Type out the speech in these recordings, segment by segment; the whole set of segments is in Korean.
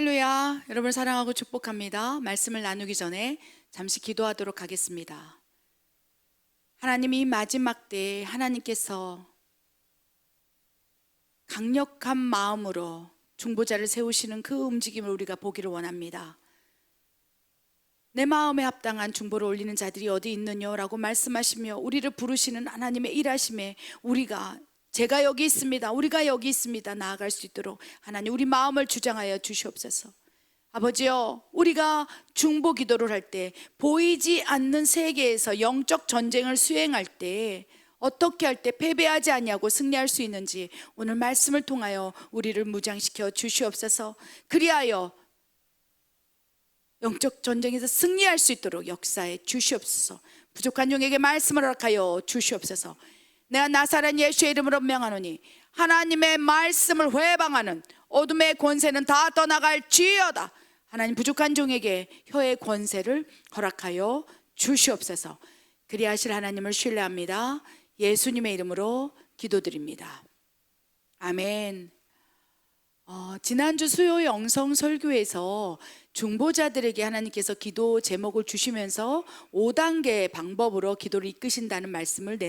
할렐루야. 여러분을 사랑하고 축복합니다. 말씀을 나누기 전에 잠시 기도하도록 하겠습니다. 하나님이 마지막 때에 하나님께서 강력한 마음으로 중보자를 세우시는 그 움직임을 우리가 보기를 원합니다. 내 마음에 합당한 중보를 올리는 자들이 어디 있느냐라고 말씀하시며 우리를 부르시는 하나님의 일하심에 제가 여기 있습니다, 우리가 여기 있습니다 나아갈 수 있도록 하나님 우리 마음을 주장하여 주시옵소서. 아버지여, 우리가 중보 기도를 할 때 보이지 않는 세계에서 영적 전쟁을 수행할 때 어떻게 할 때 패배하지 아니하고 승리할 수 있는지 오늘 말씀을 통하여 우리를 무장시켜 주시옵소서. 그리하여 영적 전쟁에서 승리할 수 있도록 역사해 주시옵소서. 부족한 종에게 말씀을 허락하여 주시옵소서. 내가 나사렛 예수의 이름으로 명하노니 하나님의 말씀을 회방하는 어둠의 권세는 다 떠나갈지어다. 하나님, 부족한 종에게 혀의 권세를 허락하여 주시옵소서. 그리하실 하나님을 신뢰합니다. 예수님의 이름으로 기도드립니다. 아멘. 지난주 수요 영성 설교에서 중보자들에게 하나님께서 기도 제목을 주시면서 5단계 방법으로 기도를 이끄신다는 말씀을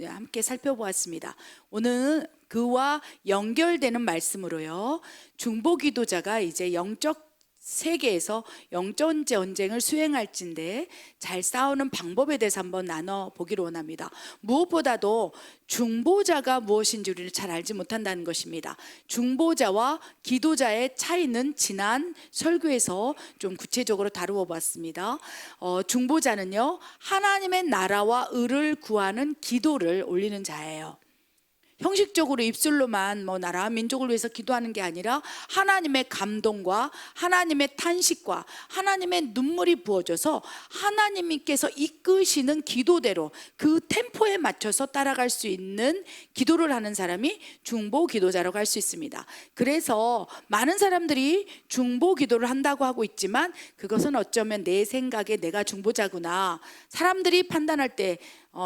함께 살펴보았습니다. 오늘은 그와 연결되는 말씀으로요, 중보 기도자가 이제 영적 세계에서 영적 전쟁을 수행할진데 잘 싸우는 방법에 대해서 한번 나눠보기를 원합니다. 무엇보다도 중보자가 무엇인지 우리를 잘 알지 못한다는 것입니다. 중보자와 기도자의 차이는 지난 설교에서 좀 구체적으로 다루어 봤습니다. 중보자는요, 하나님의 나라와 의를 구하는 기도를 올리는 자예요. 형식적으로 입술로만 나라와 민족을 위해서 기도하는 게 아니라 하나님의 감동과 하나님의 탄식과 하나님의 눈물이 부어져서 하나님께서 이끄시는 기도대로 그 템포에 맞춰서 따라갈 수 있는 기도를 하는 사람이 중보 기도자라고 할 수 있습니다. 그래서 많은 사람들이 중보 기도를 한다고 하고 있지만 그것은 어쩌면 내 생각에 내가 중보자구나, 사람들이 판단할 때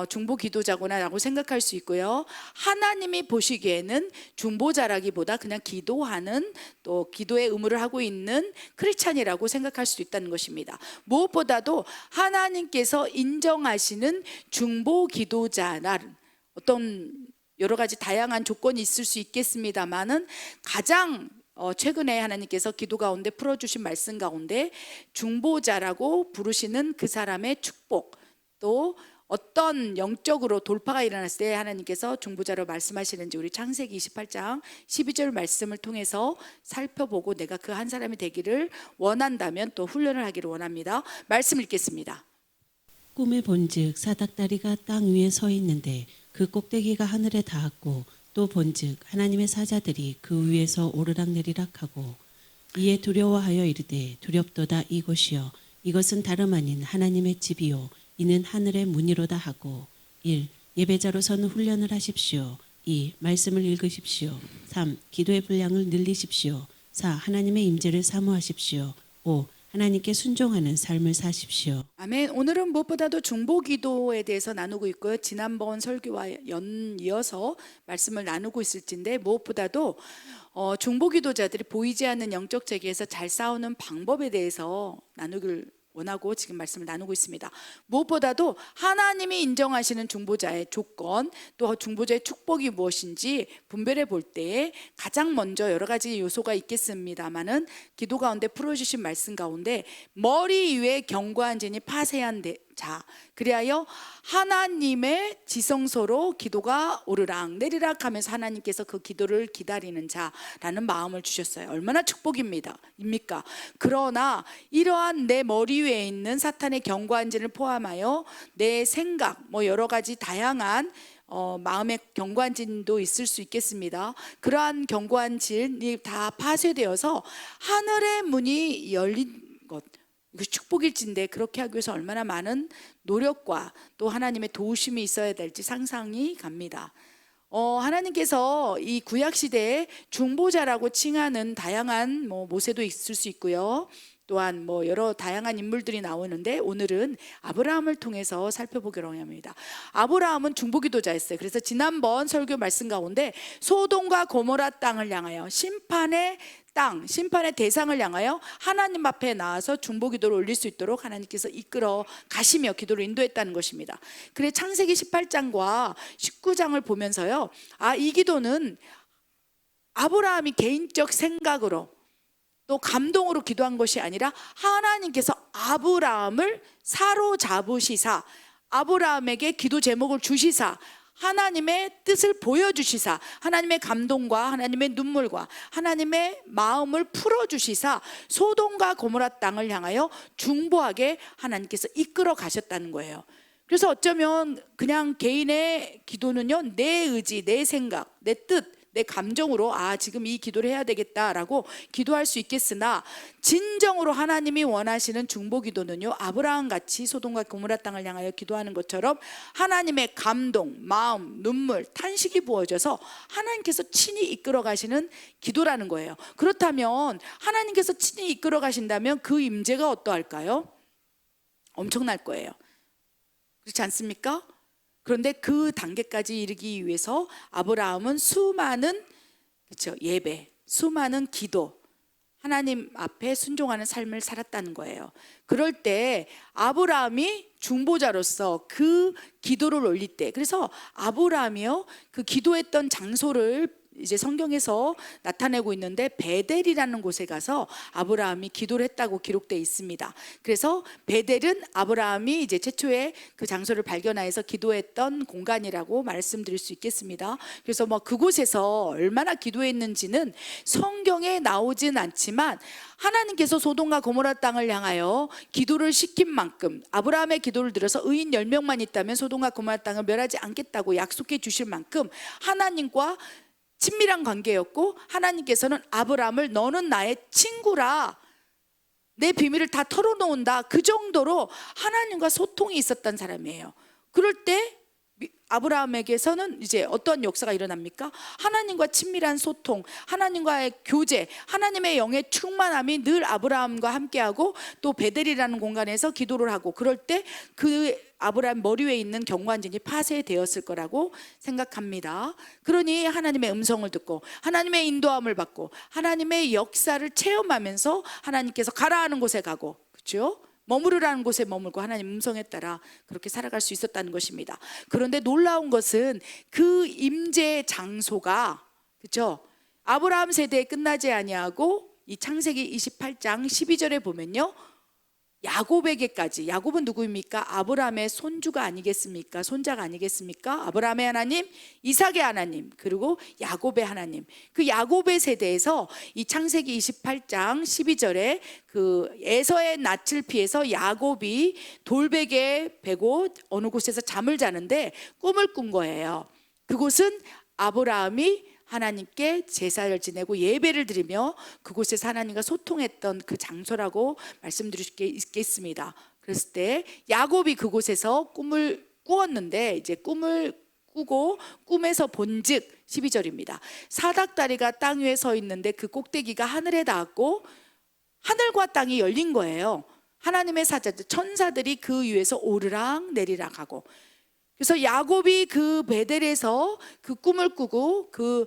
중보 기도자구나 라고 생각할 수 있고요, 하나님이 보시기에는 중보자라기보다 그냥 기도하는, 또 기도의 의무를 하고 있는 크리스찬이라고 생각할 수도 있다는 것입니다. 무엇보다도 하나님께서 인정하시는 중보 기도자는 어떤 여러 가지 다양한 조건이 있을 수 있겠습니다만은 가장 최근에 하나님께서 기도 가운데 풀어주신 말씀 가운데 중보자라고 부르시는 그 사람의 축복, 또 어떤 영적으로 돌파가 일어났을 때 하나님께서 중보자로 말씀하시는지 우리 창세기 28장 12절 말씀을 통해서 살펴보고 내가 그 한 사람이 되기를 원한다면 또 훈련을 하기를 원합니다. 말씀 읽겠습니다. 꿈에 본즉 사닥다리가 땅 위에 서 있는데 그 꼭대기가 하늘에 닿았고, 또 본즉 하나님의 사자들이 그 위에서 오르락내리락 하고, 이에 두려워하여 이르되 두렵도다 이곳이여, 이것은 다름 아닌 하나님의 집이요 이는 하늘의 문이로다 하고. 1. 예배자로서는 훈련을 하십시오. 2. 말씀을 읽으십시오. 3. 기도의 분량을 늘리십시오. 4. 하나님의 임재를 사모하십시오. 5. 하나님께 순종하는 삶을 사십시오. 아멘. 오늘은 무엇보다도 중보 기도에 대해서 나누고 있고요, 지난번 설교와 연이어서 말씀을 나누고 있을진데, 무엇보다도 중보 기도자들이 보이지 않는 영적 세계에서 잘 싸우는 방법에 대해서 나누길 원하고 지금 말씀을 나누고 있습니다. 무엇보다도 하나님이 인정하시는 중보자의 조건, 또 중보자의 축복이 무엇인지 분별해 볼 때 가장 먼저 여러 가지 요소가 있겠습니다만은 기도 가운데 풀어주신 말씀 가운데 머리 위에 견고한 진이 파쇄한 자, 그리하여 하나님의 지성소로 기도가 오르락 내리락 하면서 하나님께서 그 기도를 기다리는 자라는 마음을 주셨어요. 얼마나 축복입니까? 그러나 이러한 내 머리 위에 있는 사탄의 견고한 진을 포함하여 내 생각, 여러 가지 다양한 마음의 견고한 진도 있을 수 있겠습니다. 그러한 견고한 진이 다 파쇄되어서 하늘의 문이 열린 것, 이거 축복일진데 그렇게 하기 위해서 얼마나 많은 노력과 또 하나님의 도우심이 있어야 될지 상상이 갑니다. 하나님께서 이 구약시대에 중보자라고 칭하는 다양한 모세도 있을 수 있고요, 또한 여러 다양한 인물들이 나오는데 오늘은 아브라함을 통해서 살펴보기로 합니다. 아브라함은 중보기도자였어요. 그래서 지난번 설교 말씀 가운데 소돔과 고모라 땅을 향하여 심판의 땅, 심판의 대상을 향하여 하나님 앞에 나와서 중보기도를 올릴 수 있도록 하나님께서 이끌어 가시며 기도를 인도했다는 것입니다. 그래 창세기 18장과 19장을 보면서요, 이 기도는 아브라함이 개인적 생각으로 또 감동으로 기도한 것이 아니라 하나님께서 아브라함을 사로잡으시사 아브라함에게 기도 제목을 주시사 하나님의 뜻을 보여주시사 하나님의 감동과 하나님의 눈물과 하나님의 마음을 풀어주시사 소돔과 고모라 땅을 향하여 중보하게 하나님께서 이끌어 가셨다는 거예요. 그래서 어쩌면 그냥 개인의 기도는요, 내 의지, 내 생각, 내 뜻, 내 감정으로 지금 이 기도를 해야 되겠다라고 기도할 수 있겠으나 진정으로 하나님이 원하시는 중보 기도는요, 아브라함같이 소돔과 고모라 땅을 향하여 기도하는 것처럼 하나님의 감동, 마음, 눈물, 탄식이 부어져서 하나님께서 친히 이끌어 가시는 기도라는 거예요. 그렇다면 하나님께서 친히 이끌어 가신다면 그 임재가 어떠할까요? 엄청날 거예요. 그렇지 않습니까? 그런데 그 단계까지 이르기 위해서 아브라함은 수많은 예배, 수많은 기도, 하나님 앞에 순종하는 삶을 살았다는 거예요. 그럴 때 아브라함이 중보자로서 그 기도를 올릴 때, 그래서 아브라함이요, 그 기도했던 장소를 이제 성경에서 나타내고 있는데 베델이라는 곳에 가서 아브라함이 기도를 했다고 기록되어 있습니다. 그래서 베델은 아브라함이 이제 최초의 그 장소를 발견하여서 기도했던 공간이라고 말씀드릴 수 있겠습니다. 그래서 그곳에서 얼마나 기도했는지는 성경에 나오진 않지만 하나님께서 소돔과 고모라 땅을 향하여 기도를 시킨 만큼 아브라함의 기도를 들어서 의인 10명만 있다면 소돔과 고모라 땅을 멸하지 않겠다고 약속해 주실 만큼 하나님과 친밀한 관계였고, 하나님께서는 아브라함을 너는 나의 친구라, 내 비밀을 다 털어놓는다, 그 정도로 하나님과 소통이 있었던 사람이에요. 그럴 때 아브라함에게서는 이제 어떤 역사가 일어납니까? 하나님과 친밀한 소통, 하나님과의 교제, 하나님의 영의 충만함이 늘 아브라함과 함께하고 또 베델이라는 공간에서 기도를 하고, 그럴 때 그 아브라함 머리 위에 있는 경관진이 파쇄되었을 거라고 생각합니다. 그러니 하나님의 음성을 듣고 하나님의 인도함을 받고 하나님의 역사를 체험하면서 하나님께서 가라 하는 곳에 가고, 그렇죠? 머무르라는 곳에 머물고 하나님 음성에 따라 그렇게 살아갈 수 있었다는 것입니다. 그런데 놀라운 것은 그 임재 장소가, 그렇죠? 아브라함 세대에 끝나지 아니하고 이 창세기 28장 12절에 보면요, 야곱에게까지, 야곱은 누구입니까? 아브라함의 손주가 아니겠습니까? 손자가 아니겠습니까? 아브라함의 하나님, 이삭의 하나님, 그리고 야곱의 하나님, 그 야곱의 세대에서 이 창세기 28장 12절에 그 에서의 낯을 피해서 야곱이 돌베개 베고 어느 곳에서 잠을 자는데 꿈을 꾼 거예요. 그곳은 아브라함이 하나님께 제사를 지내고 예배를 드리며 그곳에서 하나님과 소통했던 그 장소라고 말씀드릴 수 있겠습니다. 그랬을 때 야곱이 그곳에서 꿈을 꾸었는데, 이제 꿈을 꾸고 꿈에서 본즉 12절입니다. 사닥다리가 땅 위에 서 있는데 그 꼭대기가 하늘에 닿았고 하늘과 땅이 열린 거예요. 하나님의 사자들, 천사들이 그 위에서 오르락 내리락 하고, 그래서 야곱이 그 베델에서 그 꿈을 꾸고 그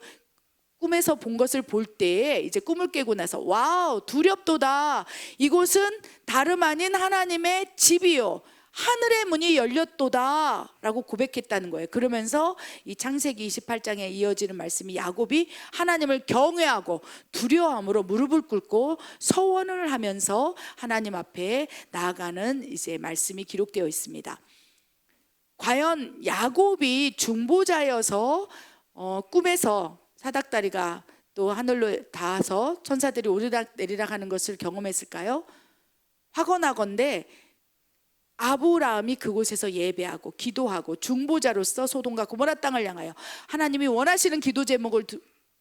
꿈에서 본 것을 볼 때에 이제 꿈을 깨고 나서 와우, 두렵도다, 이곳은 다름 아닌 하나님의 집이요, 하늘의 문이 열렸도다 라고 고백했다는 거예요. 그러면서 이 창세기 28장에 이어지는 말씀이 야곱이 하나님을 경외하고 두려움으로 무릎을 꿇고 서원을 하면서 하나님 앞에 나아가는 이제 말씀이 기록되어 있습니다. 과연 야곱이 중보자여서 꿈에서 사닥다리가 또 하늘로 닿아서 천사들이 오르락 내리락 하는 것을 경험했을까요? 확언하건대 아브라함이 그곳에서 예배하고 기도하고 중보자로서 소돔과 고모라 땅을 향하여 하나님이 원하시는 기도 제목을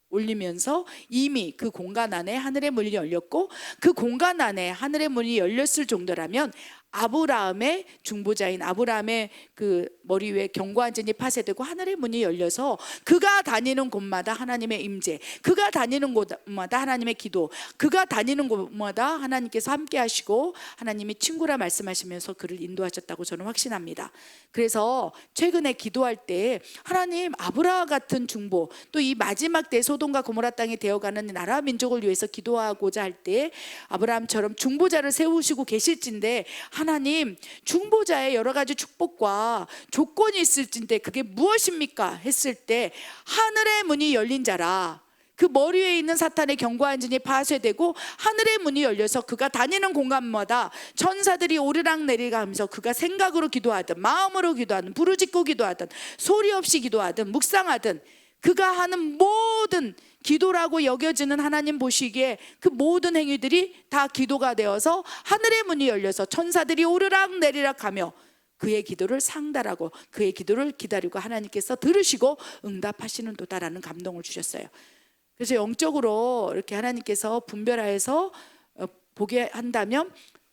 올리면서 이미 그 공간 안에 하늘의 문이 열렸고, 그 공간 안에 하늘의 문이 열렸을 정도라면 아브라함의 중보자인 아브라함의 그 머리 위에 경고한전이 파쇄되고 하늘의 문이 열려서 그가 다니는 곳마다 하나님의 임재, 그가 다니는 곳마다 하나님의 기도, 그가 다니는 곳마다 하나님께서 함께 하시고 하나님이 친구라 말씀하시면서 그를 인도하셨다고 저는 확신합니다. 그래서 최근에 기도할 때 하나님 아브라함 같은 중보, 또 이 마지막 때 소돔과 고모라 땅에 되어가는 나라 민족을 위해서 기도하고자 할 때 아브라함처럼 중보자를 세우시고 계실진데 하나님 중보자의 여러 가지 축복과 조건이 있을진데 그게 무엇입니까? 했을 때 하늘의 문이 열린 자라, 그 머리 위에 있는 사탄의 경고한전이 파쇄되고 하늘의 문이 열려서 그가 다니는 공간마다 천사들이 오르락 내리락 하면서 그가 생각으로 기도하든 마음으로 기도하든 부르짖고 기도하든 소리 없이 기도하든 묵상하든 그가 하는 모든 기도라고 여겨지는 하나님 보시기에 그 모든 행위들이 다 기도가 되어서 하늘의 문이 열려서 천사들이 오르락 내리락 하며 그의 기도를 상달하고 그의 기도를 기다리고 하나님께서 들으시고 응답하시는도다라는 감동을 주셨어요. 그래서 영적으로 이렇게 하나님께서 분별하여서 보게 한다면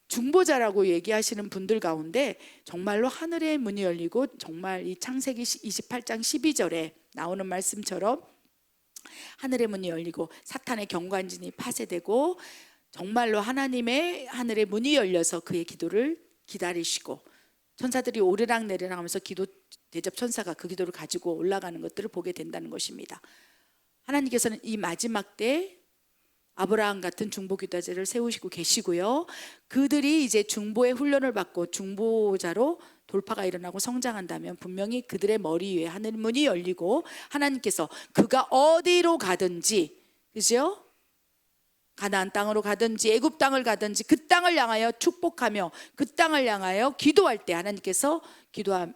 중보자라고 얘기하시는 분들 가운데 정말로 하늘의 문이 열리고 정말 이 창세기 28장 12절에 나오는 말씀처럼 하늘의 문이 열리고 사탄의 경관진이 파쇄되고 정말로 하나님의 하늘의 문이 열려서 그의 기도를 기다리시고 천사들이 오르락 내리락 하면서 기도 대접 천사가 그 기도를 가지고 올라가는 것들을 보게 된다는 것입니다. 하나님께서는 이 마지막 때 아브라함 같은 중보 기도자를 세우시고 계시고요. 그들이 이제 중보의 훈련을 받고 중보자로 돌파가 일어나고 성장한다면 분명히 그들의 머리 위에 하늘 문이 열리고 하나님께서 그가 어디로 가든지, 그죠? 가나안 땅으로 가든지 애굽 땅을 가든지 그 땅을 향하여 축복하며 그 땅을 향하여 기도할 때 하나님께서 기도할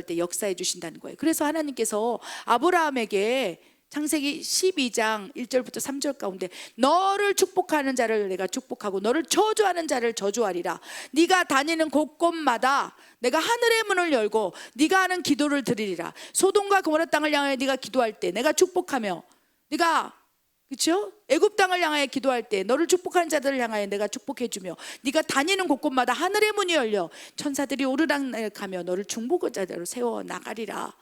때 역사해 주신다는 거예요. 그래서 하나님께서 아브라함에게 창세기 12장 1절부터 3절 가운데 너를 축복하는 자를 내가 축복하고 너를 저주하는 자를 저주하리라. 네가 다니는 곳곳마다 내가 하늘의 문을 열고 네가 하는 기도를 들으리라. 소돔과 고모라 땅을 향하여 네가 기도할 때 내가 축복하며 네가 그렇죠? 애굽 땅을 향하여 기도할 때 너를 축복하는 자들을 향하여 내가 축복해 주며 네가 다니는 곳곳마다 하늘의 문이 열려 천사들이 오르락내리락하며 너를 중보자로 세워 나가리라.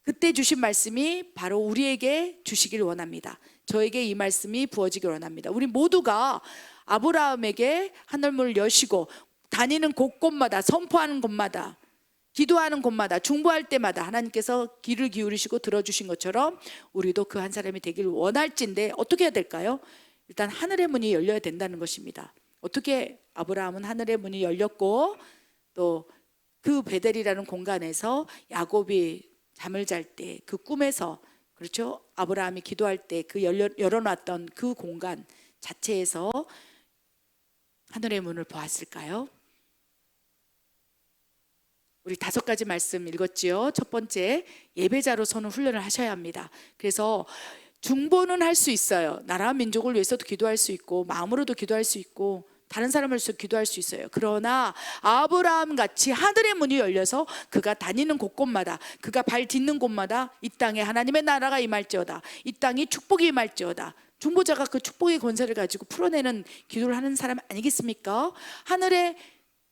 그때 주신 말씀이 바로 우리에게 주시길 원합니다. 저에게 이 말씀이 부어지길 원합니다. 우리 모두가 아브라함에게 하늘문을 여시고 다니는 곳곳마다 선포하는 곳마다 기도하는 곳마다 중보할 때마다 하나님께서 귀를 기울이시고 들어주신 것처럼 우리도 그 한 사람이 되길 원할진데 어떻게 해야 될까요? 일단 하늘의 문이 열려야 된다는 것입니다. 어떻게 아브라함은 하늘의 문이 열렸고 또 그 베델이라는 공간에서 야곱이 잠을 잘 때 그 꿈에서 그렇죠? 아브라함이 기도할 때 그 열어놨던 그 공간 자체에서 하늘의 문을 보았을까요? 우리 5가지 말씀 읽었지요. 첫 번째, 예배자로서는 훈련을 하셔야 합니다. 그래서 중보는 할 수 있어요. 나라 민족을 위해서도 기도할 수 있고 마음으로도 기도할 수 있고 다른 사람을 위해서 기도할 수 있어요. 그러나 아브라함 같이 하늘의 문이 열려서 그가 다니는 곳곳마다 그가 발 딛는 곳마다 이 땅에 하나님의 나라가 임할지어다, 이 땅이 축복이 임할지어다. 중보자가 그 축복의 권세를 가지고 풀어내는 기도를 하는 사람 아니겠습니까? 하늘의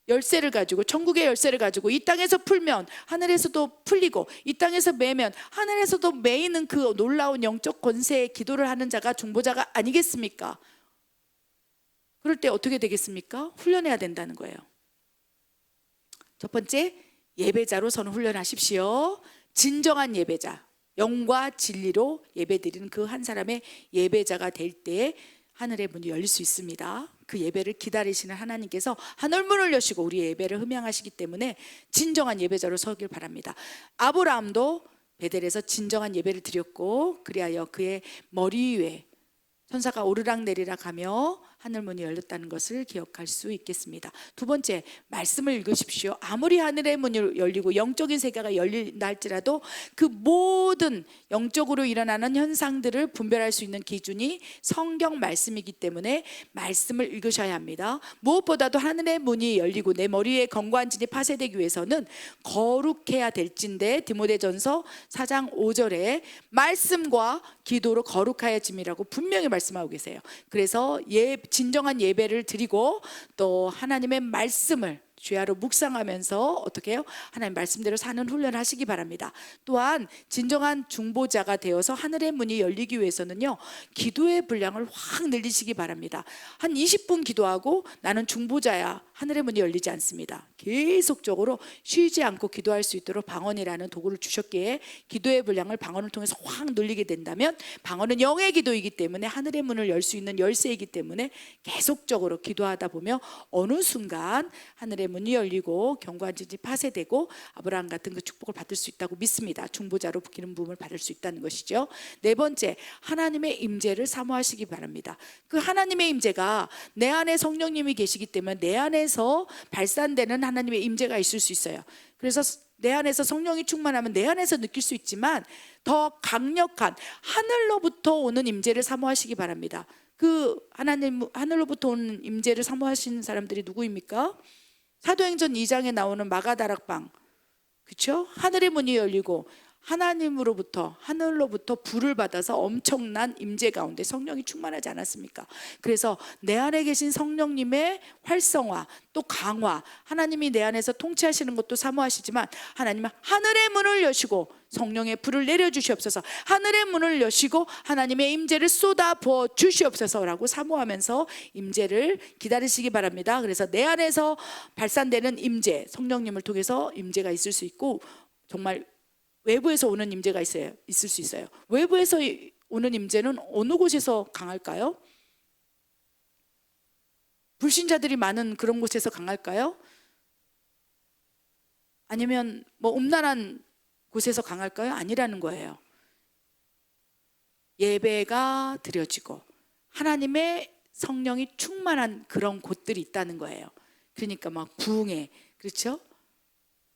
열쇠를 가지고 천국의 열쇠를 가지고 이 땅에서 풀면 하늘에서도 풀리고 이 땅에서 매면 하늘에서도 매이는 그 놀라운 영적 권세의 기도를 하는 자가 중보자가 아니겠습니까? 그럴 때 어떻게 되겠습니까? 훈련해야 된다는 거예요. 첫 번째, 예배자로서는 훈련하십시오. 진정한 예배자, 영과 진리로 예배드리는 그 한 사람의 예배자가 될 때 하늘의 문이 열릴 수 있습니다. 그 예배를 기다리시는 하나님께서 하늘문을 여시고 우리의 예배를 흠양하시기 때문에 진정한 예배자로 서길 바랍니다. 아브라함도 베델에서 진정한 예배를 드렸고 그리하여 그의 머리 위에 천사가 오르락내리락 하며 하늘문이 열렸다는 것을 기억할 수 있겠습니다. 두 번째, 말씀을 읽으십시오. 아무리 하늘의 문이 열리고 영적인 세계가 열린다 할지라도 그 모든 영적으로 일어나는 현상들을 분별할 수 있는 기준이 성경 말씀이기 때문에 말씀을 읽으셔야 합니다. 무엇보다도 하늘의 문이 열리고 내 머리에 경관진이 파쇄되기 위해서는 거룩해야 될진데 디모데전서 4장 5절에 말씀과 기도로 거룩하여짐이라고 분명히 말씀하고 계세요. 그래서 진정한 예배를 드리고 또 하나님의 말씀을 주야로 묵상하면서 어떻게 해요? 하나님 말씀대로 사는 훈련을 하시기 바랍니다. 또한 진정한 중보자가 되어서 하늘의 문이 열리기 위해서는요, 기도의 분량을 확 늘리시기 바랍니다. 한 20분 기도하고 나는 중보자야, 하늘의 문이 열리지 않습니다. 계속적으로 쉬지 않고 기도할 수 있도록 방언이라는 도구를 주셨기에 기도의 분량을 방언을 통해서 확 늘리게 된다면, 방언은 영의 기도이기 때문에 하늘의 문을 열 수 있는 열쇠이기 때문에 계속적으로 기도하다 보면 어느 순간 하늘의 문이 열리고 견고한 진이 파쇄되고 아브라함 같은 그 축복을 받을 수 있다고 믿습니다. 중보자로 기름 부음을 받을 수 있다는 것이죠. 네 번째, 하나님의 임재를 사모하시기 바랍니다. 그 하나님의 임재가 내 안에 성령님이 계시기 때문에 내 안에서 발산되는 하나님의 임재가 있을 수 있어요. 그래서 내 안에서 성령이 충만하면 내 안에서 느낄 수 있지만 더 강력한 하늘로부터 오는 임재를 사모하시기 바랍니다. 그 하늘로부터 오는 임재를 사모하시는 사람들이 누구입니까? 사도행전 2장에 나오는 마가다락방, 그렇죠? 하늘의 문이 열리고 하늘로부터 불을 받아서 엄청난 임재 가운데 성령이 충만하지 않았습니까? 그래서 내 안에 계신 성령님의 활성화, 또 강화, 하나님이 내 안에서 통치하시는 것도 사모하시지만 하나님은 하늘의 문을 여시고 성령의 불을 내려주시옵소서, 하늘의 문을 여시고 하나님의 임재를 쏟아 부어 주시옵소서라고 사모하면서 임재를 기다리시기 바랍니다. 그래서 내 안에서 발산되는 임재, 성령님을 통해서 임재가 있을 수 있고, 정말 외부에서 오는 임재가 있을 수 있어요. 외부에서 오는 임재는 어느 곳에서 강할까요? 불신자들이 많은 그런 곳에서 강할까요? 아니면 뭐 음란한 곳에서 강할까요? 아니라는 거예요. 예배가 드려지고 하나님의 성령이 충만한 그런 곳들이 있다는 거예요. 그러니까 막 부흥회, 그렇죠?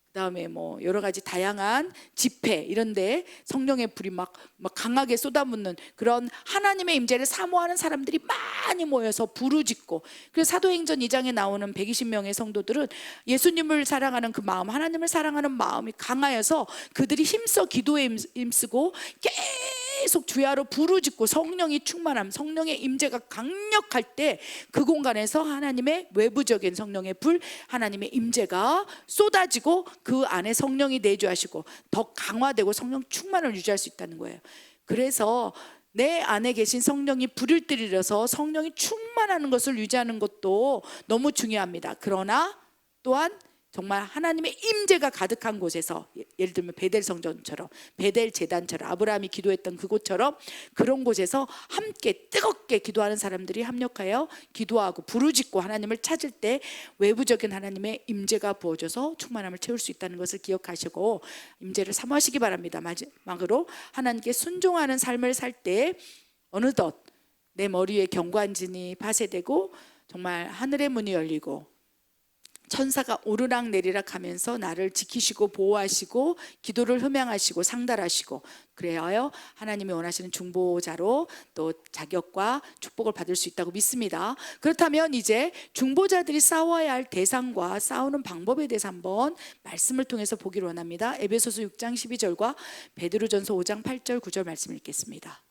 그다음에 뭐 여러 가지 다양한 집회 이런데 성령의 불이 막 강하게 쏟아붓는 그런 하나님의 임재를 사모하는 사람들이 많이 모여서 부르짖고, 그래서 사도행전 2장에 나오는 120명의 성도들은 예수님을 사랑하는 그 마음, 하나님을 사랑하는 마음이 강하여서 그들이 힘써 기도에 힘쓰고 계속 주야로 부르짖고 성령이 충만함, 성령의 임재가 강력할 때 그 공간에서 하나님의 외부적인 성령의 불, 하나님의 임재가 쏟아지고 그 안에 성령이 내주하시고 더 강화되고 성령 충만을 유지할 수 있다는 거예요. 그래서 내 안에 계신 성령이 불을 들이려서 성령이 충만하는 것을 유지하는 것도 너무 중요합니다. 그러나 또한 정말 하나님의 임재가 가득한 곳에서, 예를 들면 베델 성전처럼, 베델 제단처럼, 아브라함이 기도했던 그곳처럼 그런 곳에서 함께 뜨겁게 기도하는 사람들이 합력하여 기도하고 부르짖고 하나님을 찾을 때 외부적인 하나님의 임재가 부어져서 충만함을 채울 수 있다는 것을 기억하시고 임재를 사모하시기 바랍니다. 마지막으로 하나님께 순종하는 삶을 살 때 어느덧 내 머리에 견고한 진이 파쇄되고 정말 하늘의 문이 열리고 천사가 오르락 내리락 하면서 나를 지키시고 보호하시고 기도를 흠양하시고 상달하시고, 그래야 하나님이 원하시는 중보자로 또 자격과 축복을 받을 수 있다고 믿습니다. 그렇다면 이제 중보자들이 싸워야 할 대상과 싸우는 방법에 대해서 한번 말씀을 통해서 보기를 원합니다. 에베소서 6장 12절과 베드로전서 5장 8절 9절 말씀 읽겠습니다.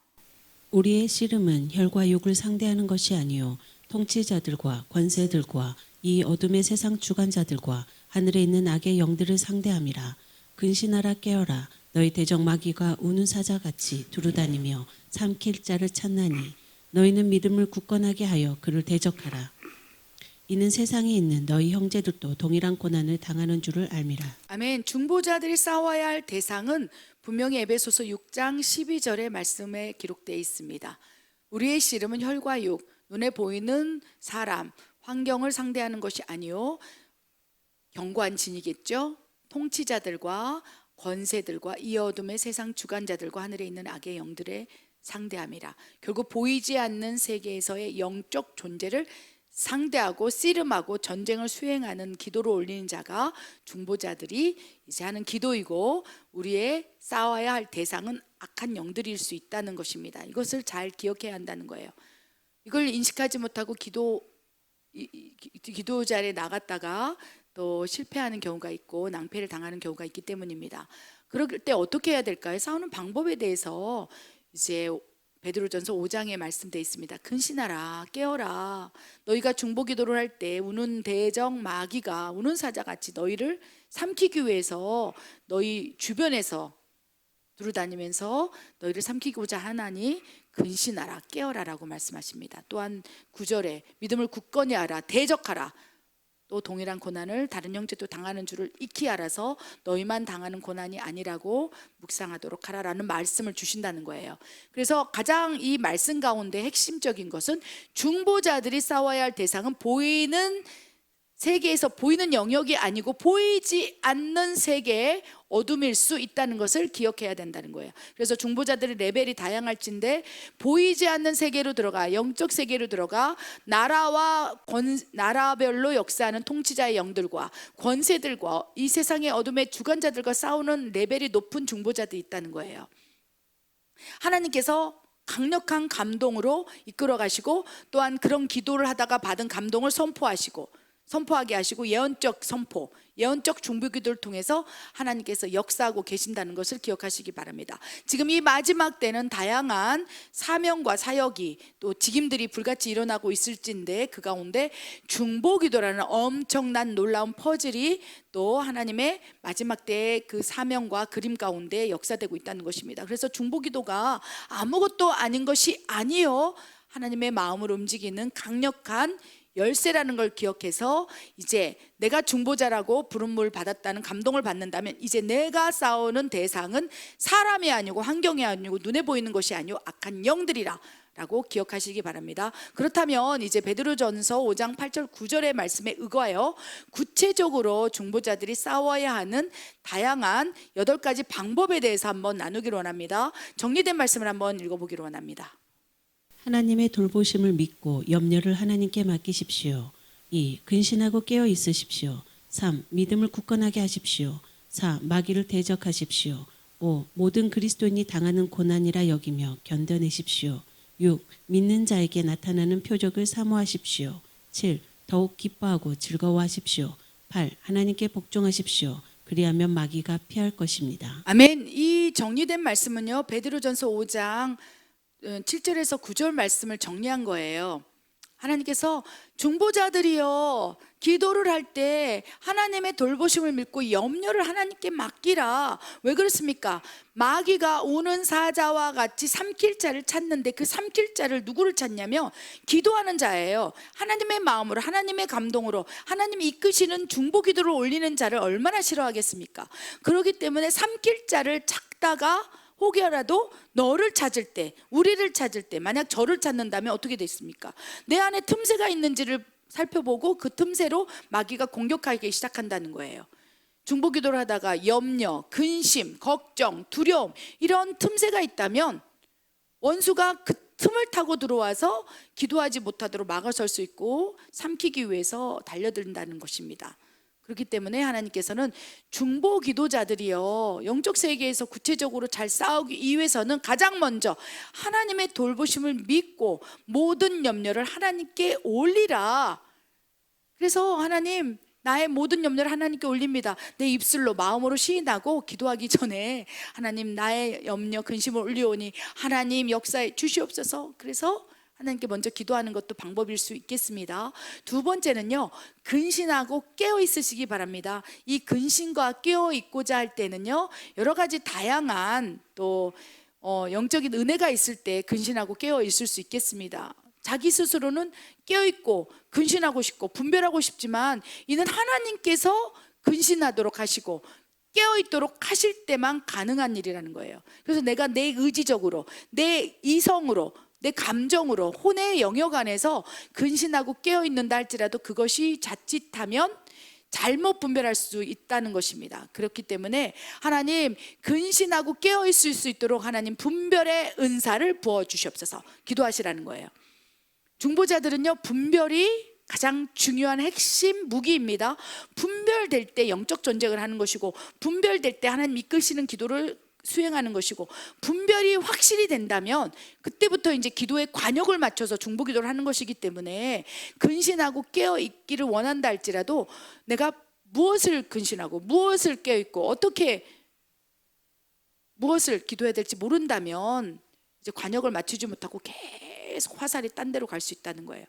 우리의 씨름은 혈과 육을 상대하는 것이 아니요 통치자들과 권세들과 이 어둠의 세상 주관자들과 하늘에 있는 악의 영들을 상대함이라. 근신하라 깨어라. 너희 대적 마귀가 우는 사자같이 두루다니며 삼킬 자를 찾나니 너희는 믿음을 굳건하게 하여 그를 대적하라. 이는 세상에 있는 너희 형제들도 동일한 고난을 당하는 줄을 알미라. 아멘. 중보자들이 싸워야 할 대상은 분명히 에베소서 6장 12절의 말씀에 기록되어 있습니다. 우리의 씨름은 혈과 육, 눈에 보이는 사람, 환경을 상대하는 것이 아니요 견고한 진이겠죠. 통치자들과 권세들과 이 어둠의 세상 주관자들과 하늘에 있는 악의 영들의 상대함이라. 결국 보이지 않는 세계에서의 영적 존재를 상대하고 씨름하고 전쟁을 수행하는 기도를 올리는 자가 중보자들이 이제 하는 기도이고, 우리의 싸워야 할 대상은 악한 영들일 수 있다는 것입니다. 이것을 잘 기억해야 한다는 거예요. 이걸 인식하지 못하고 기도 자리에 나갔다가 또 실패하는 경우가 있고 낭패를 당하는 경우가 있기 때문입니다. 그럴 때 어떻게 해야 될까요? 싸우는 방법에 대해서 이제 베드로전서 5장에 말씀되어 있습니다. 근신하라, 깨어라. 너희가 중보기도를 할 때 우는 대적 마귀가 우는 사자같이 너희를 삼키기 위해서 너희 주변에서 두루다니면서 너희를 삼키고자 하나니 근신하라, 깨어라라고 말씀하십니다. 또한 9절에 믿음을 굳건히 하라, 대적하라. 또 동일한 고난을 다른 형제도 당하는 줄을 익히 알아서 너희만 당하는 고난이 아니라고 묵상하도록 하라라는 말씀을 주신다는 거예요. 그래서 가장 이 말씀 가운데 핵심적인 것은 중보자들이 싸워야 할 대상은 보이는 세계에서 보이는 영역이 아니고 보이지 않는 세계의 어둠일 수 있다는 것을 기억해야 된다는 거예요. 그래서 중보자들의 레벨이 다양할진데 보이지 않는 세계로 들어가, 영적 세계로 들어가 나라별로 역사하는 통치자의 영들과 권세들과 이 세상의 어둠의 주관자들과 싸우는 레벨이 높은 중보자들이 있다는 거예요. 하나님께서 강력한 감동으로 이끌어 가시고 또한 그런 기도를 하다가 받은 감동을 선포하게 하시고 예언적 선포, 예언적 중보기도를 통해서 하나님께서 역사하고 계신다는 것을 기억하시기 바랍니다. 지금 이 마지막 때는 다양한 사명과 사역이 또 직임들이 불같이 일어나고 있을진데 그 가운데 중보기도라는 엄청난 놀라운 퍼즐이 또 하나님의 마지막 때의 그 사명과 그림 가운데 역사되고 있다는 것입니다. 그래서 중보기도가 아무것도 아닌 것이 아니요, 하나님의 마음을 움직이는 강력한 열쇠라는 걸 기억해서 이제 내가 중보자라고 부름을 받았다는 감동을 받는다면 이제 내가 싸우는 대상은 사람이 아니고 환경이 아니고 눈에 보이는 것이 아니고 악한 영들이라 라고 기억하시기 바랍니다. 그렇다면 이제 베드로전서 5장 8절 9절의 말씀에 의거하여 구체적으로 중보자들이 싸워야 하는 다양한 8가지 방법에 대해서 한번 나누기로 원합니다. 정리된 말씀을 한번 읽어보기로 원합니다. 하나님의 돌보심을 믿고 염려를 하나님께 맡기십시오. 2. 근신하고 깨어 있으십시오. 3. 믿음을 굳건하게 하십시오. 4. 마귀를 대적하십시오. 5. 모든 그리스도인이 당하는 고난이라 여기며 견뎌내십시오. 6. 믿는 자에게 나타나는 표적을 사모하십시오. 7. 더욱 기뻐하고 즐거워하십시오. 8. 하나님께 복종하십시오. 그리하면 마귀가 피할 것입니다. 아멘. 이 정리된 말씀은요, 베드로전서 5장 7절에서 9절 말씀을 정리한 거예요. 하나님께서 중보자들이요 기도를 할 때 하나님의 돌보심을 믿고 염려를 하나님께 맡기라. 왜 그렇습니까? 마귀가 우는 사자와 같이 삼킬 자를 찾는데 그 삼킬 자를 누구를 찾냐면 기도하는 자예요. 하나님의 마음으로, 하나님의 감동으로 하나님이 이끄시는 중보기도를 올리는 자를 얼마나 싫어하겠습니까? 그렇기 때문에 삼킬 자를 찾다가 혹여라도 너를 찾을 때, 우리를 찾을 때, 만약 저를 찾는다면 어떻게 됐습니까? 내 안에 틈새가 있는지를 살펴보고 그 틈새로 마귀가 공격하기 시작한다는 거예요. 중보기도를 하다가 염려, 근심, 걱정, 두려움 이런 틈새가 있다면 원수가 그 틈을 타고 들어와서 기도하지 못하도록 막아설 수 있고 삼키기 위해서 달려든다는 것입니다. 그렇기 때문에 하나님께서는 중보 기도자들이요 영적 세계에서 구체적으로 잘 싸우기 위해서는 가장 먼저 하나님의 돌보심을 믿고 모든 염려를 하나님께 올리라. 그래서 하나님, 나의 모든 염려를 하나님께 올립니다. 내 입술로 마음으로 시인하고 기도하기 전에 하나님, 나의 염려 근심을 올리오니 하나님 역사에 주시옵소서. 그래서 하나님께 먼저 기도하는 것도 방법일 수 있겠습니다. 두 번째는요, 근신하고 깨어 있으시기 바랍니다. 이 근신과 깨어 있고자 할 때는요, 여러 가지 다양한 또 영적인 은혜가 있을 때 근신하고 깨어 있을 수 있겠습니다. 자기 스스로는 깨어 있고 근신하고 싶고 분별하고 싶지만 이는 하나님께서 근신하도록 하시고 깨어 있도록 하실 때만 가능한 일이라는 거예요. 그래서 내가 내 의지적으로, 내 이성으로, 내 감정으로, 혼의 영역 안에서 근신하고 깨어있는다 할지라도 그것이 자칫하면 잘못 분별할 수 있다는 것입니다. 그렇기 때문에 하나님, 근신하고 깨어있을 수 있도록 하나님 분별의 은사를 부어주시옵소서 기도하시라는 거예요. 중보자들은요, 분별이 가장 중요한 핵심 무기입니다. 분별될 때 영적 전쟁을 하는 것이고, 분별될 때 하나님 이끄시는 기도를 수행하는 것이고, 분별이 확실히 된다면 그때부터 이제 기도에 관역을 맞춰서 중보기도를 하는 것이기 때문에 근신하고 깨어 있기를 원한다 할지라도 내가 무엇을 근신하고 무엇을 깨어 있고 어떻게 무엇을 기도해야 될지 모른다면 이제 관역을 맞추지 못하고 계속 화살이 딴 데로 갈 수 있다는 거예요.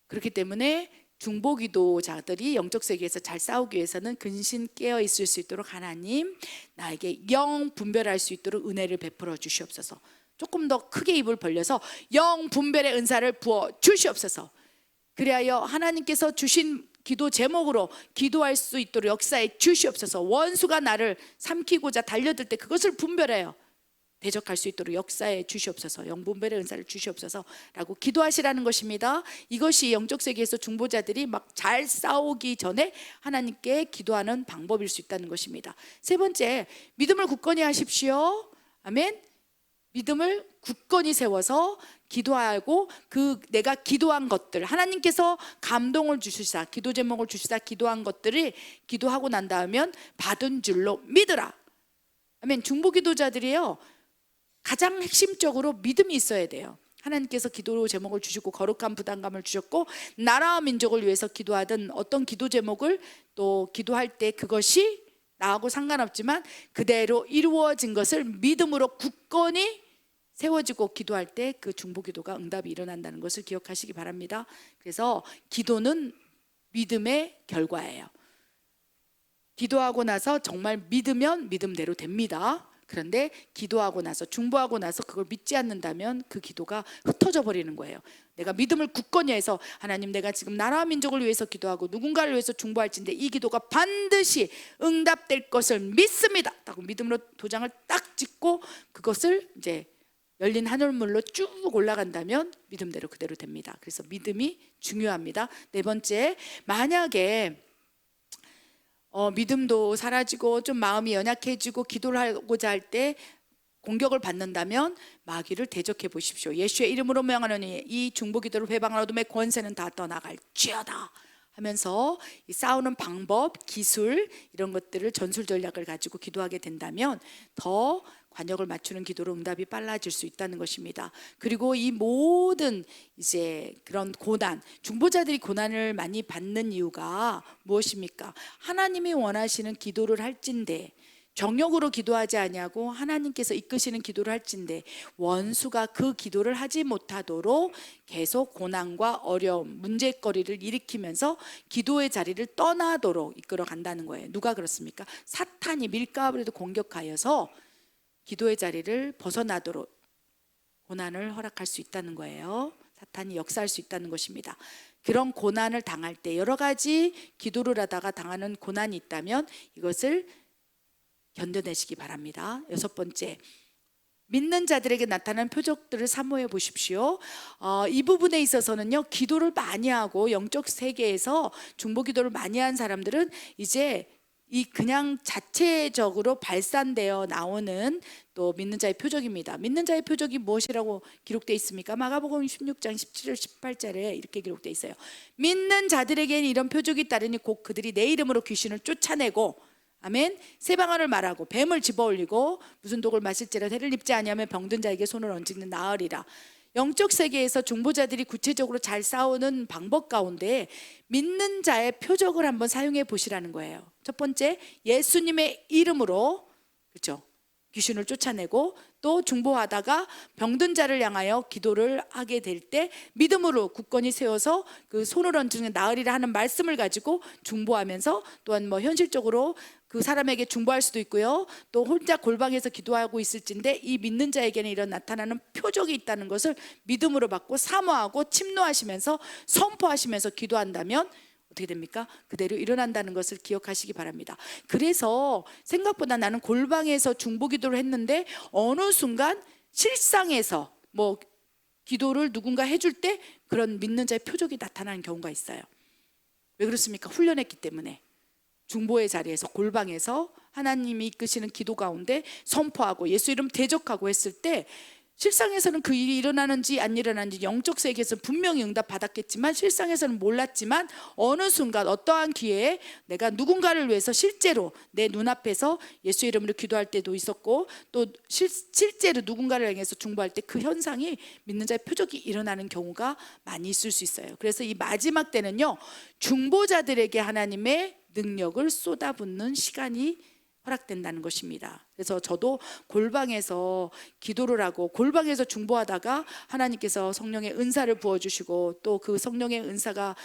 그렇기 때문에 중보기도자들이 영적 세계에서 잘 싸우기 위해서는 근신 깨어 있을 수 있도록 하나님 나에게 영 분별할 수 있도록 은혜를 베풀어 주시옵소서. 조금 더 크게 입을 벌려서 영 분별의 은사를 부어 주시옵소서. 그리하여 하나님께서 주신 기도 제목으로 기도할 수 있도록 역사에 주시옵소서. 원수가 나를 삼키고자 달려들 때 그것을 분별해요. 대적할 수 있도록 역사에 주시옵소서. 영분별의 은사를 주시옵소서 라고 기도하시라는 것입니다. 이것이 영적 세계에서 중보자들이 막 잘 싸우기 전에 하나님께 기도하는 방법일 수 있다는 것입니다. 세 번째, 믿음을 굳건히 하십시오. 아멘. 믿음을 굳건히 세워서 기도하고 그 내가 기도한 것들, 하나님께서 감동을 주시사 기도 제목을 주시사 기도한 것들을 기도하고 난 다음에 받은 줄로 믿으라. 아멘. 중보기도자들이요, 가장 핵심적으로 믿음이 있어야 돼요. 하나님께서 기도 제목을 주시고 거룩한 부담감을 주셨고 나라와 민족을 위해서 기도하든 어떤 기도 제목을 또 기도할 때 그것이 나하고 상관없지만 그대로 이루어진 것을 믿음으로 굳건히 세워지고 기도할 때 그 중보기도가 응답이 일어난다는 것을 기억하시기 바랍니다. 그래서 기도는 믿음의 결과예요. 기도하고 나서 정말 믿으면 믿음대로 됩니다. 그런데 기도하고 나서 중보하고 나서 그걸 믿지 않는다면 그 기도가 흩어져 버리는 거예요. 내가 믿음을 굳건히 해서 하나님 내가 지금 나라와 민족을 위해서 기도하고 누군가를 위해서 중보할진데 이 기도가 반드시 응답될 것을 믿습니다. 라고 믿음으로 도장을 딱 찍고 그것을 이제 열린 하늘물로 쭉 올라간다면 믿음대로 그대로 됩니다. 그래서 믿음이 중요합니다. 네 번째, 만약에 믿음도 사라지고 좀 마음이 연약해지고 기도를 하고자 할 때 공격을 받는다면 마귀를 대적해 보십시오. 예수의 이름으로 명하노니 이 중보기도를 회방한 어둠의 권세는 다 떠나갈지어다 하면서 이 싸우는 방법, 기술 이런 것들을 전술 전략을 가지고 기도하게 된다면 더 관역을 맞추는 기도로 응답이 빨라질 수 있다는 것입니다. 그리고 이 모든 이제 그런 고난, 중보자들이 고난을 많이 받는 이유가 무엇입니까? 하나님이 원하시는 기도를 할진대 정욕으로 기도하지 아니하고 하나님께서 이끄시는 기도를 할진대 원수가 그 기도를 하지 못하도록 계속 고난과 어려움, 문제거리를 일으키면서 기도의 자리를 떠나도록 이끌어 간다는 거예요. 누가 그렇습니까? 사탄이 밀가부리도 공격하여서 기도의 자리를 벗어나도록 고난을 허락할 수 있다는 거예요. 사탄이 역사할 수 있다는 것입니다. 그런 고난을 당할 때 여러 가지 기도를 하다가 당하는 고난이 있다면 이것을 견뎌내시기 바랍니다. 여섯 번째, 믿는 자들에게 나타나는 표적들을 사모해 보십시오. 이 부분에 있어서는요, 기도를 많이 하고 영적 세계에서 중보기도를 많이 한 사람들은 이제 이 그냥 자체적으로 발산되어 나오는 또 믿는 자의 표적입니다. 믿는 자의 표적이 무엇이라고 기록되어 있습니까? 마가복음 16장 17절 18절에 이렇게 기록되어 있어요. 믿는 자들에게는 이런 표적이 따르니 곧 그들이 내 이름으로 귀신을 쫓아내고 아멘. 새 방언을 말하고 뱀을 집어올리고 무슨 독을 마실지라 해를 입지 아니하면 병든 자에게 손을 얹는 나으리라. 영적 세계에서 중보자들이 구체적으로 잘 싸우는 방법 가운데 믿는 자의 표적을 한번 사용해 보시라는 거예요. 첫 번째, 예수님의 이름으로 그렇죠? 귀신을 쫓아내고 또 중보하다가 병든 자를 향하여 기도를 하게 될 때 믿음으로 굳건히 세워서 그 손을 얹는 나으리라 하는 말씀을 가지고 중보하면서 또한 뭐 현실적으로 그 사람에게 중보할 수도 있고요. 또 혼자 골방에서 기도하고 있을진데 이 믿는 자에게는 이런 나타나는 표적이 있다는 것을 믿음으로 받고 사모하고 침노하시면서 선포하시면서 기도한다면 어떻게 됩니까? 그대로 일어난다는 것을 기억하시기 바랍니다. 그래서 생각보다 나는 골방에서 중보기도를 했는데 어느 순간 실상에서 뭐 기도를 누군가 해줄 때 그런 믿는 자의 표적이 나타나는 경우가 있어요. 왜 그렇습니까? 훈련했기 때문에. 중보의 자리에서 골방에서 하나님이 이끄시는 기도 가운데 선포하고 예수 이름 대적하고 했을 때 실상에서는 그 일이 일어나는지 안 일어나는지 영적 세계에서는 분명히 응답 받았겠지만 실상에서는 몰랐지만 어느 순간 어떠한 기회에 내가 누군가를 위해서 실제로 내 눈앞에서 예수 이름으로 기도할 때도 있었고 또 실제로 누군가를 향해서 중보할 때 그 현상이 믿는 자의 표적이 일어나는 경우가 많이 있을 수 있어요. 그래서 이 마지막 때는요, 중보자들에게 하나님의 능력을 쏟아붓는 시간이 허락된다는 것입니다. 그래서 저도 골방에서 기도를 하고 골방에서 중보하다가 하나님께서 성령의 은사를 부어주시고 또 그 성령의 은사가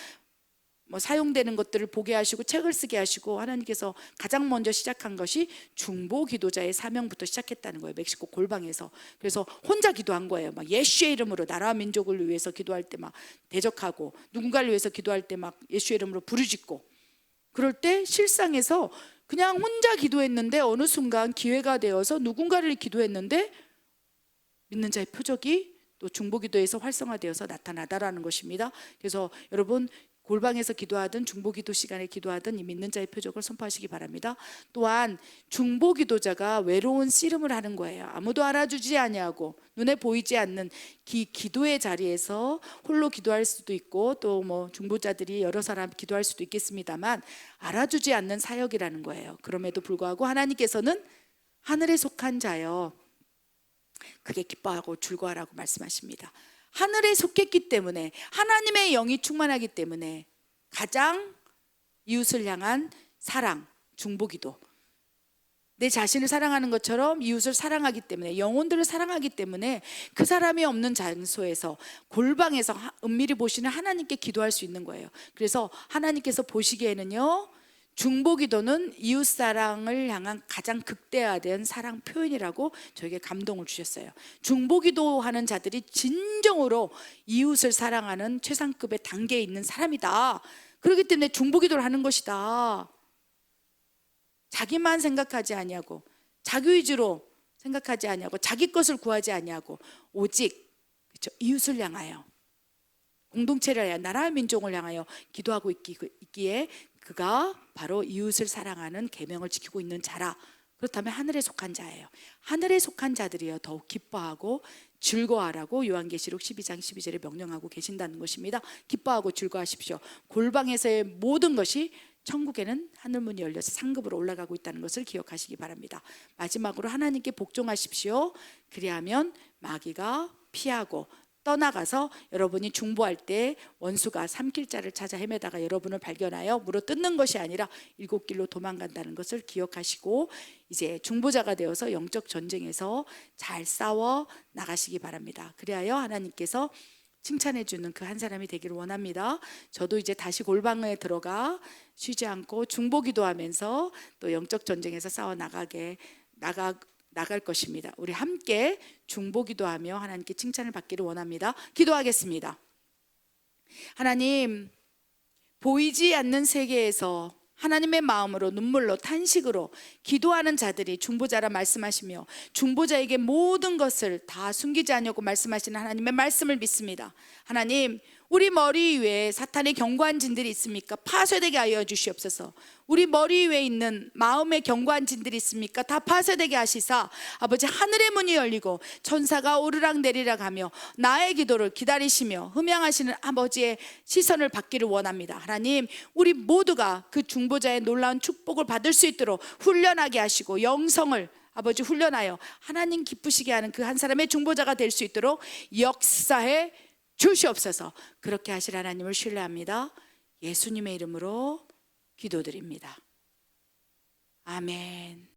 사용되는 것들을 보게 하시고 책을 쓰게 하시고 하나님께서 가장 먼저 시작한 것이 중보 기도자의 사명부터 시작했다는 거예요. 멕시코 골방에서. 그래서 혼자 기도한 거예요. 막 예수의 이름으로 나라와 민족을 위해서 기도할 때 막 대적하고 누군가를 위해서 기도할 때 막 예수의 이름으로 부르짖고 그럴 때 실상에서 그냥 혼자 기도했는데 어느 순간 기회가 되어서 누군가를 기도했는데 믿는 자의 표적이 또 중보 기도에서 활성화되어서 나타나다라는 것입니다. 그래서 여러분 골방에서 기도하든 중보 기도 시간에 기도하든 이 믿는 자의 표적을 선포하시기 바랍니다. 또한 중보 기도자가 외로운 씨름을 하는 거예요. 아무도 알아주지 아니하고 눈에 보이지 않는 기도의 자리에서 홀로 기도할 수도 있고 또 중보자들이 여러 사람 기도할 수도 있겠습니다만 알아주지 않는 사역이라는 거예요. 그럼에도 불구하고 하나님께서는 하늘에 속한 자여 그게 기뻐하고 즐거워하라고 말씀하십니다. 하늘에 속했기 때문에 하나님의 영이 충만하기 때문에 가장 이웃을 향한 사랑, 중보기도 내 자신을 사랑하는 것처럼 이웃을 사랑하기 때문에 영혼들을 사랑하기 때문에 그 사람이 없는 장소에서 골방에서 은밀히 보시는 하나님께 기도할 수 있는 거예요. 그래서 하나님께서 보시기에는요 중보기도는 이웃사랑을 향한 가장 극대화된 사랑 표현이라고 저에게 감동을 주셨어요. 중보기도하는 자들이 진정으로 이웃을 사랑하는 최상급의 단계에 있는 사람이다. 그렇기 때문에 중보기도를 하는 것이다. 자기만 생각하지 아니하고 자기위주로 생각하지 아니하고 자기 것을 구하지 아니하고 오직 그렇죠? 이웃을 향하여 공동체를 향하여 나라와 민족을 향하여 기도하고 있기에 그가 바로 이웃을 사랑하는 계명을 지키고 있는 자라. 그렇다면 하늘에 속한 자예요. 하늘에 속한 자들이요 더욱 기뻐하고 즐거워하라고 요한계시록 12장 12절에 명령하고 계신다는 것입니다. 기뻐하고 즐거워하십시오. 골방에서의 모든 것이 천국에는 하늘문이 열려서 상급으로 올라가고 있다는 것을 기억하시기 바랍니다. 마지막으로 하나님께 복종하십시오. 그리하면 마귀가 피하고 떠나가서 여러분이 중보할 때 원수가 삼킬 자를 찾아 헤매다가 여러분을 발견하여 물어 뜯는 것이 아니라 7길로 도망간다는 것을 기억하시고 이제 중보자가 되어서 영적 전쟁에서 잘 싸워 나가시기 바랍니다. 그리하여 하나님께서 칭찬해 주는 그 한 사람이 되기를 원합니다. 저도 이제 다시 골방에 들어가 쉬지 않고 중보 기도하면서 또 영적 전쟁에서 싸워 나갈 것입니다. 우리 함께 중보 기도하며 하나님께 칭찬을 받기를 원합니다. 기도하겠습니다. 하나님, 보이지 않는 세계에서 하나님의 마음으로 눈물로 탄식으로 기도하는 자들이 중보자라 말씀하시며 중보자에게 모든 것을 다 숨기지 않냐고 말씀하시는 하나님의 말씀을 믿습니다. 하나님, 우리 머리 위에 사탄의 견고한 진들이 있습니까? 파쇄되게 하여 주시옵소서. 우리 머리 위에 있는 마음의 견고한 진들이 있습니까? 다 파쇄되게 하시사 아버지 하늘의 문이 열리고 천사가 오르락 내리락 하며 나의 기도를 기다리시며 흠양하시는 아버지의 시선을 받기를 원합니다. 하나님, 우리 모두가 그 중보자의 놀라운 축복을 받을 수 있도록 훈련하게 하시고 영성을 아버지 훈련하여 하나님 기쁘시게 하는 그 한 사람의 중보자가 될 수 있도록 역사해 주시옵소서. 그렇게 하실 하나님을 신뢰합니다. 예수님의 이름으로 기도드립니다. 아멘.